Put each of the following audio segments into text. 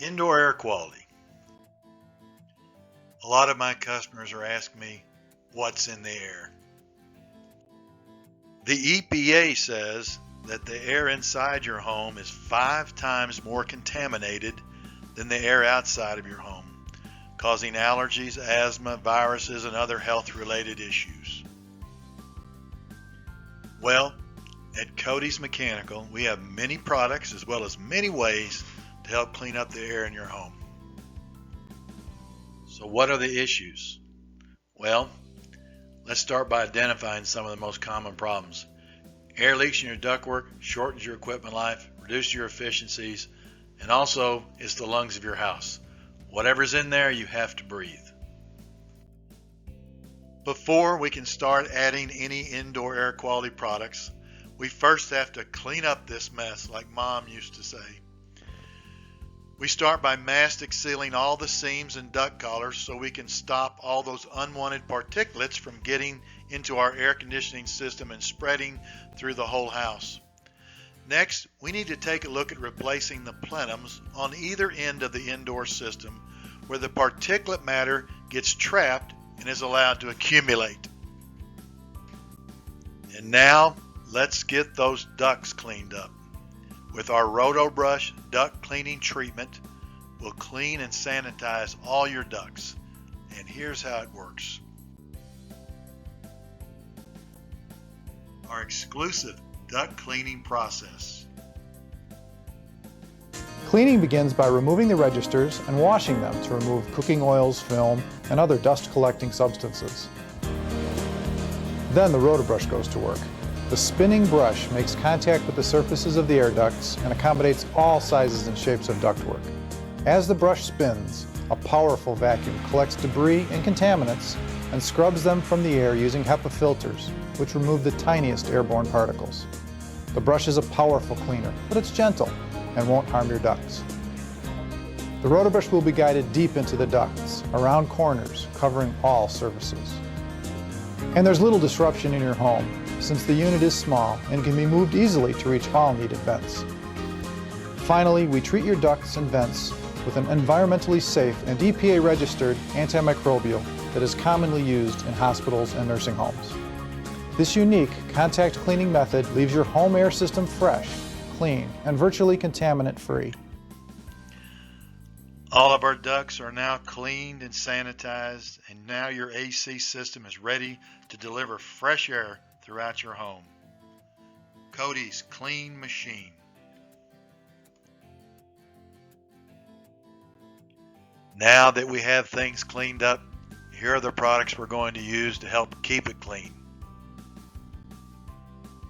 Indoor air quality. A lot of my customers are asking me what's in the air. The EPA says that the air inside your home is 5 times more contaminated than the air outside of your home, causing allergies, asthma, viruses, and other health-related issues. Well, at Cote's Mechanical, we have many products as well as many ways to help clean up the air in your home. So what are the issues? Well, let's start by identifying some of the most common problems. Air leaks in your ductwork shortens your equipment life, reduces your efficiencies, and also it's the lungs of your house. Whatever's in there, you have to breathe. Before we can start adding any indoor air quality products, we first have to clean up this mess, like Mom used to say. We start by mastic sealing all the seams and duct collars so we can stop all those unwanted particulates from getting into our air conditioning system and spreading through the whole house. Next, we need to take a look at replacing the plenums on either end of the indoor system where the particulate matter gets trapped and is allowed to accumulate. And now, let's get those ducts cleaned up. With our Roto Brush duct cleaning treatment, we'll clean and sanitize all your ducts. And here's how it works. Our exclusive duct cleaning process. Cleaning begins by removing the registers and washing them to remove cooking oils, film, and other dust-collecting substances. Then the Roto Brush goes to work. The spinning brush makes contact with the surfaces of the air ducts and accommodates all sizes and shapes of ductwork. As the brush spins, a powerful vacuum collects debris and contaminants and scrubs them from the air using HEPA filters, which remove the tiniest airborne particles. The brush is a powerful cleaner, but it's gentle and won't harm your ducts. The Roto Brush will be guided deep into the ducts, around corners, covering all surfaces. And there's little disruption in your home, since the unit is small and can be moved easily to reach all needed vents. Finally, we treat your ducts and vents with an environmentally safe and EPA-registered antimicrobial that is commonly used in hospitals and nursing homes. This unique contact cleaning method leaves your home air system fresh, clean, and virtually contaminant-free. All of our ducts are now cleaned and sanitized, and now your AC system is ready to deliver fresh air throughout your home. Cote's Clean Machine. Now that we have things cleaned up, here are the products we're going to use to help keep it clean.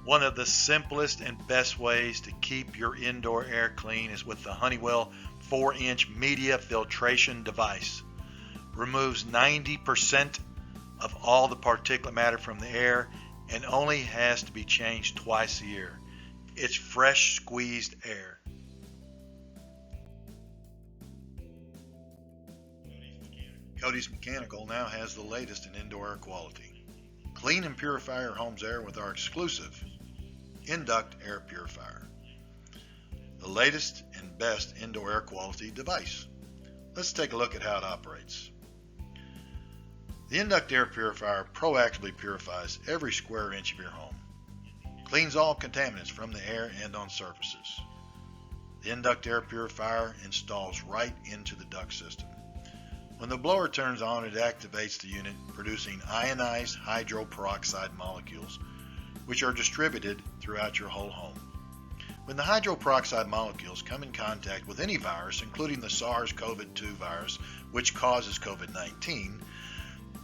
One of the simplest and best ways to keep your indoor air clean is with the Honeywell 4-inch media filtration device. Removes 90% of all the particulate matter from the air and only has to be changed twice a year. It's fresh squeezed air. Cote's Mechanical now has the latest in indoor air quality. Clean and purify your home's air with our exclusive Induct Air Purifier, the latest and best indoor air quality device. Let's take a look at how it operates. The Induct Air Purifier proactively purifies every square inch of your home, cleans all contaminants from the air and on surfaces. The Induct Air Purifier installs right into the duct system. When the blower turns on, it activates the unit, producing ionized hydroperoxide molecules, which are distributed throughout your whole home. When the hydroperoxide molecules come in contact with any virus, including the SARS-CoV-2 virus, which causes COVID-19,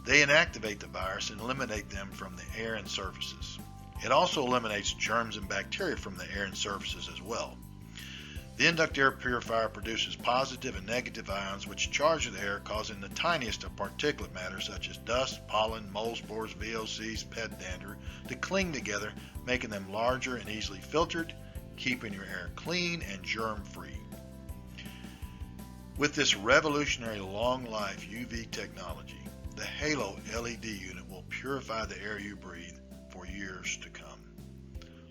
they inactivate the virus and eliminate them from the air and surfaces. It also eliminates germs and bacteria from the air and surfaces as well. The Induct Air Purifier produces positive and negative ions which charge the air, causing the tiniest of particulate matter such as dust, pollen, mold spores, VOCs, pet dander to cling together, making them larger and easily filtered, keeping your air clean and germ-free. With this revolutionary long-life UV technology, the Halo LED unit will purify the air you breathe for years to come.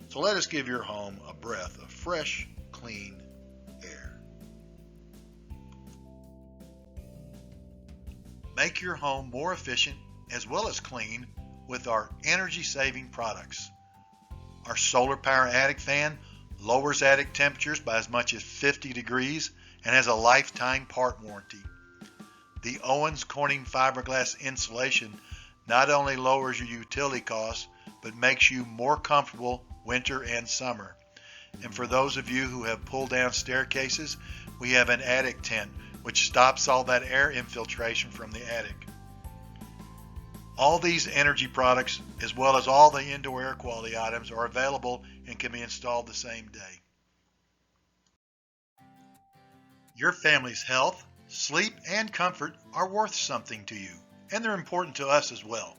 So let us give your home a breath of fresh, clean air. Make your home more efficient as well as clean with our energy-saving products. Our solar power attic fan lowers attic temperatures by as much as 50 degrees and has a lifetime part warranty. The Owens Corning fiberglass insulation not only lowers your utility costs, but makes you more comfortable winter and summer. And for those of you who have pulled down staircases, we have an attic tent which stops all that air infiltration from the attic. All these energy products, as well as all the indoor air quality items, are available and can be installed the same day. Your family's health, sleep, and comfort are worth something to you, and they're important to us as well.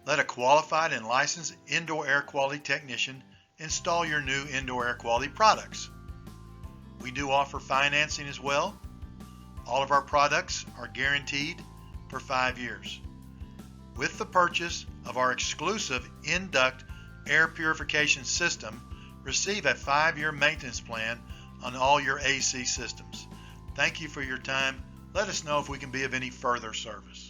Let a qualified and licensed indoor air quality technician install your new indoor air quality products. We do offer financing as well. All of our products are guaranteed for 5 years. With the purchase of our exclusive Induct Air Purification system, receive a 5-year maintenance plan on all your AC systems. Thank you for your time. Let us know if we can be of any further service.